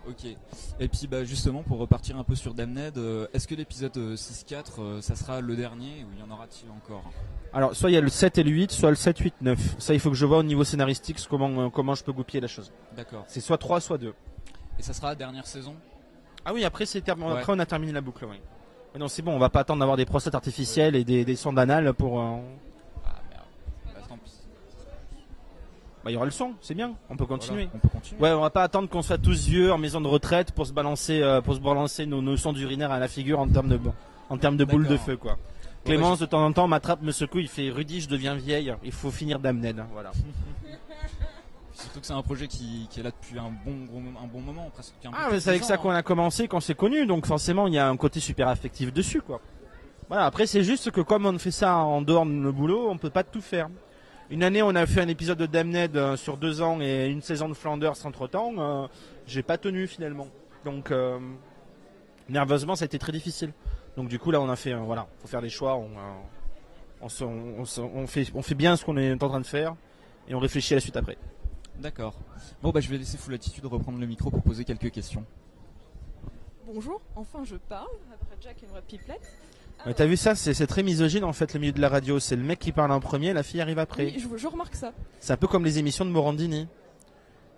Ok. Et puis justement pour repartir un peu sur Damned, est-ce que l'épisode 6-4 ça sera le dernier ou il y en aura-t-il encore? Alors, soit il y a le 7 et le 8, soit le 7, 8, 9. Ça, il faut que je vois au niveau scénaristique comment je peux goupiller la chose. D'accord. C'est soit 3, soit 2. Et ça sera la dernière saison? Ah oui, après, Ouais. après on a terminé la boucle. Oui. Mais non, c'est bon, on va pas attendre d'avoir des prostates artificielles et des sondes anales pour. Ah merde. Tant pis. Bah, il y aura le son, c'est bien, on peut continuer. Voilà, on peut continuer. Ouais, on va pas attendre qu'on soit tous vieux en maison de retraite pour se balancer nos sondes urinaires à la figure en termes de boules de feu, quoi. Clémence, de temps en temps, m'attrape, me secoue, il fait Rudy, je deviens vieille, il faut finir Damned. Voilà. Surtout que c'est un projet qui est là depuis un bon moment, presque. Mais c'est avec ça qu'on a commencé, qu'on s'est connus, donc forcément il y a un côté super affectif dessus, quoi. Voilà, après c'est juste que comme on fait ça en dehors de nos boulots, on peut pas tout faire. Une année on a fait un épisode de Damned sur 2 ans et une saison de Flanders entre temps, j'ai pas tenu finalement. Donc nerveusement ça a été très difficile. Donc du coup là on a fait, voilà, faut faire des choix, on fait bien ce qu'on est en train de faire et on réfléchit à la suite après. D'accord. Bon je vais laisser Full Attitude reprendre le micro pour poser quelques questions. Bonjour, enfin je parle, après Jack et une vraie pipelette. T'as vu ça, c'est très misogyne en fait le milieu de la radio, c'est le mec qui parle en premier, la fille arrive après. Oui, je remarque ça. C'est un peu comme les émissions de Morandini.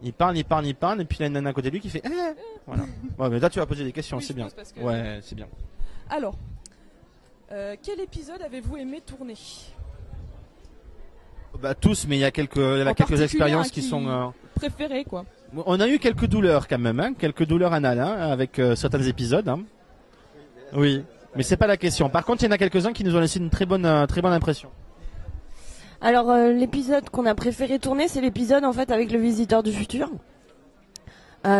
Il parle, et puis il y a une nana à côté de lui qui fait voilà. Ouais, mais là tu vas poser des questions, Oui, c'est bien. Que... Ouais, c'est bien. Alors, quel épisode avez-vous aimé tourner? Tous, mais il y a quelques expériences qui sont préférées, quoi. On a eu quelques douleurs quand même, quelques douleurs anales avec certains épisodes. Oui, mais c'est pas la question. Par contre, il y en a quelques-uns qui nous ont laissé une très bonne impression. Alors l'épisode qu'on a préféré tourner, c'est l'épisode en fait avec le visiteur du futur.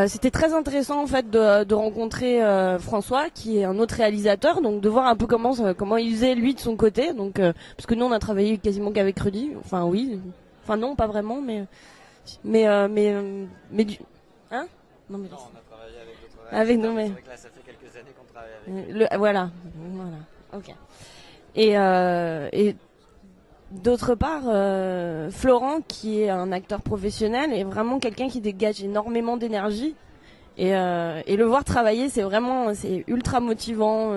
C'était très intéressant en fait de rencontrer François, qui est un autre réalisateur, donc de voir un peu comment il faisait lui de son côté. Donc parce que nous on a travaillé quasiment qu'avec Rudy. Enfin oui, enfin non pas vraiment, mais du hein non mais non, on a travaillé avec d'autres avec nous mais c'est vrai que là ça fait quelques années qu'on travaille avec voilà ok et d'autre part, Florent, qui est un acteur professionnel, est vraiment quelqu'un qui dégage énormément d'énergie. Et le voir travailler, c'est ultra motivant.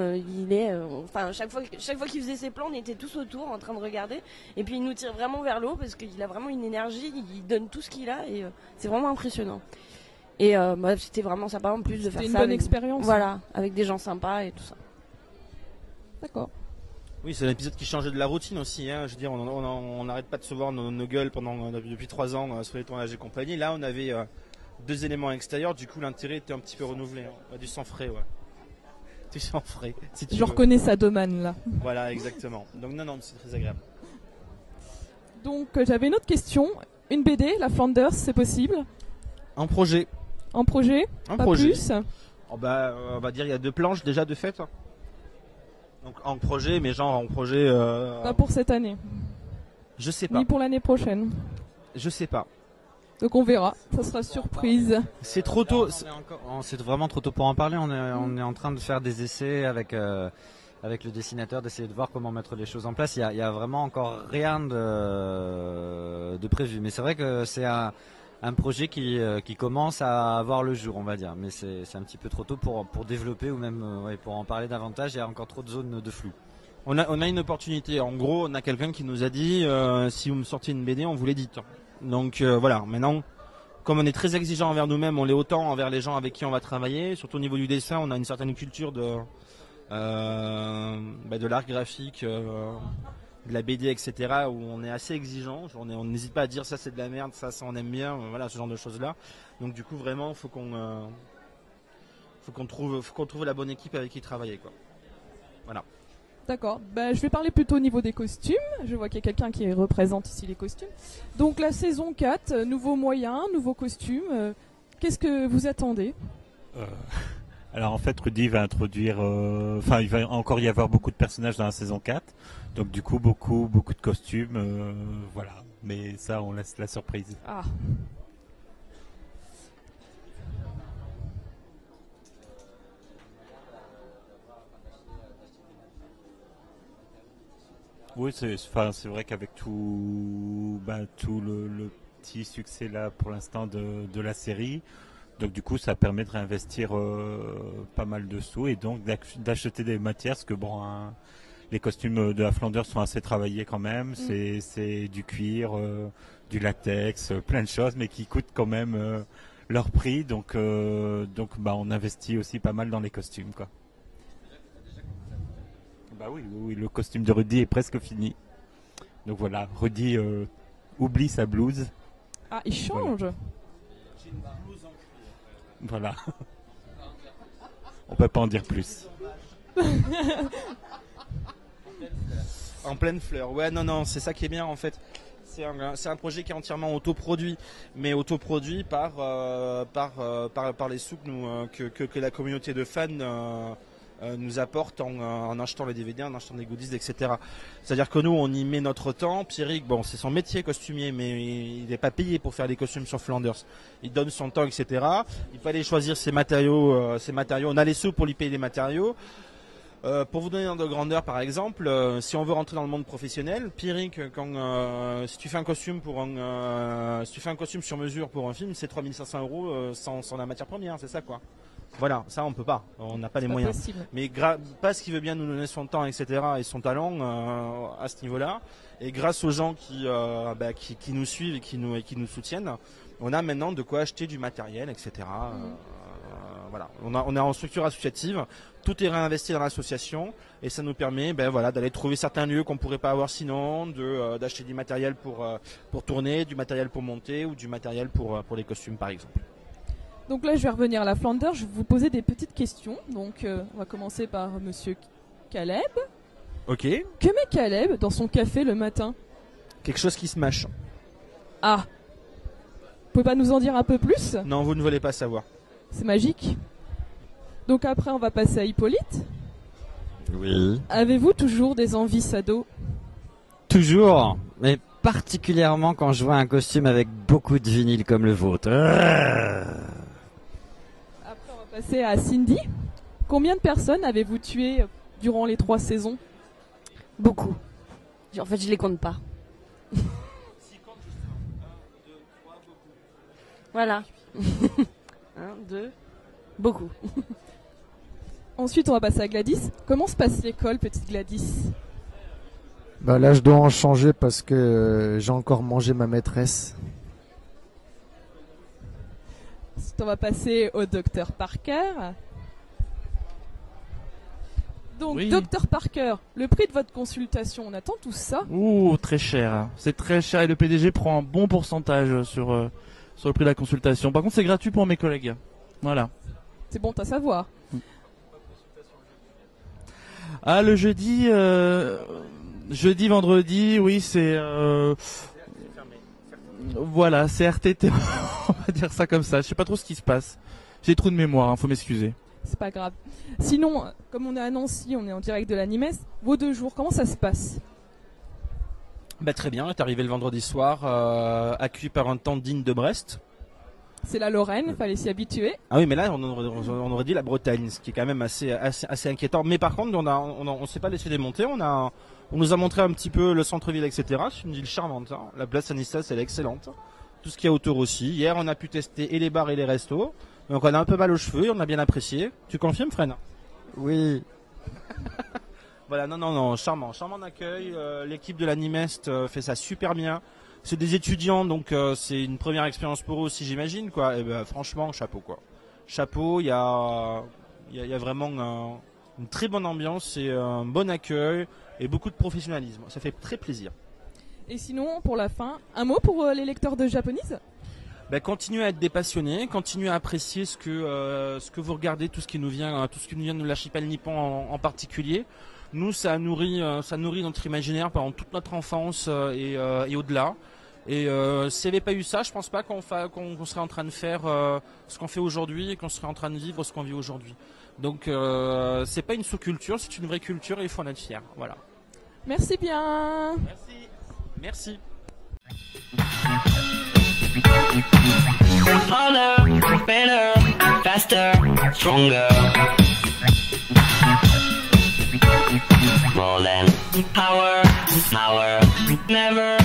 Chaque fois qu'il faisait ses plans, on était tous autour en train de regarder. Et puis il nous tire vraiment vers le haut parce qu'il a vraiment une énergie, il donne tout ce qu'il a et c'est vraiment impressionnant. Et c'était vraiment sympa en plus de faire ça. C'était une bonne expérience. Voilà, avec des gens sympas et tout ça. D'accord. Oui, c'est un épisode qui changeait de la routine aussi. Je veux dire, on n'arrête pas de se voir nos gueules depuis 3 ans sur les tournages et compagnie. Là, on avait 2 éléments extérieurs. Du coup, l'intérêt était un petit peu renouvelé. Du sang frais, ouais. Du sang frais. Si je reconnais sa domaine là. Voilà, exactement. Donc non, c'est très agréable. Donc j'avais une autre question. Une BD, la Flanders, c'est possible? En projet. En projet? En pas projet. Plus on va dire il y a 2 planches déjà de fait. Donc en projet, mais genre en projet. Pas pour cette année. Je sais pas. Ni pour l'année prochaine. Je sais pas. Donc on verra, ça sera surprise. C'est trop tôt. C'est vraiment trop tôt pour en parler. On est en train de faire des essais avec le dessinateur, d'essayer de voir comment mettre les choses en place. Il y a vraiment encore rien de prévu. Mais c'est vrai que c'est un projet qui commence à avoir le jour, on va dire. Mais c'est un petit peu trop tôt pour développer ou même pour en parler davantage. Il y a encore trop de zones de flou. On a une opportunité. En gros, on a quelqu'un qui nous a dit si vous me sortez une BD, on vous l'édite. Donc voilà, maintenant, comme on est très exigeant envers nous-mêmes, on l'est autant envers les gens avec qui on va travailler. Surtout au niveau du dessin, on a une certaine culture de l'art graphique, de la BD, etc. où on est assez exigeant. On n'hésite pas à dire ça c'est de la merde, ça on aime bien, voilà, ce genre de choses-là. Donc du coup, vraiment, faut qu'on trouve la bonne équipe avec qui travailler, quoi. Voilà. D'accord, je vais parler plutôt au niveau des costumes. Je vois qu'il y a quelqu'un qui représente ici les costumes. Donc la saison 4, nouveaux moyens, nouveaux costumes. Qu'est-ce que vous attendez? Alors en fait, Rudy va introduire... il va encore y avoir beaucoup de personnages dans la saison 4. Donc du coup, beaucoup de costumes. Voilà, mais ça, on laisse la surprise. Ah. Oui, c'est vrai qu'avec tout le petit succès là pour l'instant de la série, Donc du coup, ça permet de réinvestir pas mal de sous et donc d'acheter des matières, parce que bon, les costumes de la Flanders sont assez travaillés quand même. C'est du cuir, du latex, plein de choses, mais qui coûtent quand même leur prix. Donc on investit aussi pas mal dans les costumes, quoi. Bah oui, le costume de Rudy est presque fini. Donc voilà, Rudy oublie sa blouse. Ah, il change. Voilà. On peut pas en dire plus. En pleine fleur. Ouais, non, c'est ça qui est bien en fait. C'est un projet qui est entièrement autoproduit, mais autoproduit par les sous que la communauté de fans nous apporte en achetant les DVD, en achetant des goodies, etc. C'est-à-dire que nous, on y met notre temps. Pierrick, bon, c'est son métier costumier, mais il n'est pas payé pour faire des costumes sur Flanders. Il donne son temps, etc. Il fallait choisir ses matériaux. On a les sous pour lui payer les matériaux. Pour vous donner un ordre de grandeur, par exemple, si on veut rentrer dans le monde professionnel, Pierrick, si tu fais un costume sur mesure pour un film, c'est 3500 € sans la matière première, c'est ça quoi. Voilà, ça on peut pas, on n'a pas les moyens. Possible. Mais parce qu'il veut bien nous donner son temps, etc. et son talent à ce niveau-là, et grâce aux gens qui nous suivent et qui nous soutiennent, on a maintenant de quoi acheter du matériel, etc. Voilà, on est en structure associative, tout est réinvesti dans l'association et ça nous permet d'aller trouver certains lieux qu'on pourrait pas avoir sinon, d'acheter du matériel pour tourner, du matériel pour monter ou du matériel pour les costumes par exemple. Donc là, je vais revenir à la Flanders. Je vais vous poser des petites questions. Donc, on va commencer par Monsieur Caleb. Ok. Que met Caleb dans son café le matin? Quelque chose qui se mâche. Ah. Vous pouvez pas nous en dire un peu plus? Non, vous ne voulez pas savoir. C'est magique. Donc après, on va passer à Hippolyte. Oui. Avez-vous toujours des envies sado? Toujours, mais particulièrement quand je vois un costume avec beaucoup de vinyle comme le vôtre. Après, on va passer à Cindy. Combien de personnes avez-vous tué durant les 3 saisons? Beaucoup. En fait, je les compte pas. Voilà. 1, 2, beaucoup. Ensuite, on va passer à Gladys. Comment se passe l'école, petite Gladys? Bah là, je dois en changer parce que j'ai encore mangé ma maîtresse. Ensuite, on va passer au docteur Parker. Donc, Oui. docteur Parker, le prix de votre consultation, on attend tout ça? Ouh, très cher. C'est très cher et le PDG prend un bon pourcentage sur le prix de la consultation. Par contre, c'est gratuit pour mes collègues. Voilà. C'est bon à savoir. Ah, le jeudi, vendredi, oui, c'est... Voilà, c'est RTT, on va dire ça comme ça. Je sais pas trop ce qui se passe. J'ai des trous de mémoire, faut m'excuser. C'est pas grave. Sinon, comme on est à Nancy, on est en direct de la Nimes, vos 2 jours, comment ça se passe? Très bien, est arrivé le vendredi soir, accueilli par un temps digne de Brest. C'est la Lorraine, fallait s'y habituer. Ah oui, mais là, on aurait dit la Bretagne, ce qui est quand même assez inquiétant. Mais par contre, on s'est pas laissé démonter. On nous a montré un petit peu le centre-ville, etc. C'est une ville charmante. Hein. La place Saint-Nicolas, elle est excellente. Tout ce qu'il y a autour aussi. Hier, on a pu tester et les bars et les restos. Donc, on a un peu mal aux cheveux et on a bien apprécié. Tu confirmes, Fred? Oui. Voilà, non, charmant accueil. L'équipe de la Nimest fait ça super bien. C'est des étudiants, donc c'est une première expérience pour eux aussi, j'imagine, quoi. Et franchement, chapeau, quoi. Chapeau, il y a vraiment une très bonne ambiance et un bon accueil et beaucoup de professionnalisme. Ça fait très plaisir. Et sinon, pour la fin, un mot pour les lecteurs de Japonese? Continuez à être des passionnés, continuez à apprécier ce que vous regardez, tout ce qui nous vient de l'archipel nippon en particulier. Nous, ça nourrit notre imaginaire pendant toute notre enfance et au-delà. Et s'il n'y avait pas eu ça, je pense pas qu'on serait en train de faire ce qu'on fait aujourd'hui et qu'on serait en train de vivre ce qu'on vit aujourd'hui. Donc, c'est pas une sous-culture, c'est une vraie culture et il faut en être fier. Voilà. Merci bien. Merci. Harder, better, faster, stronger. More than power, never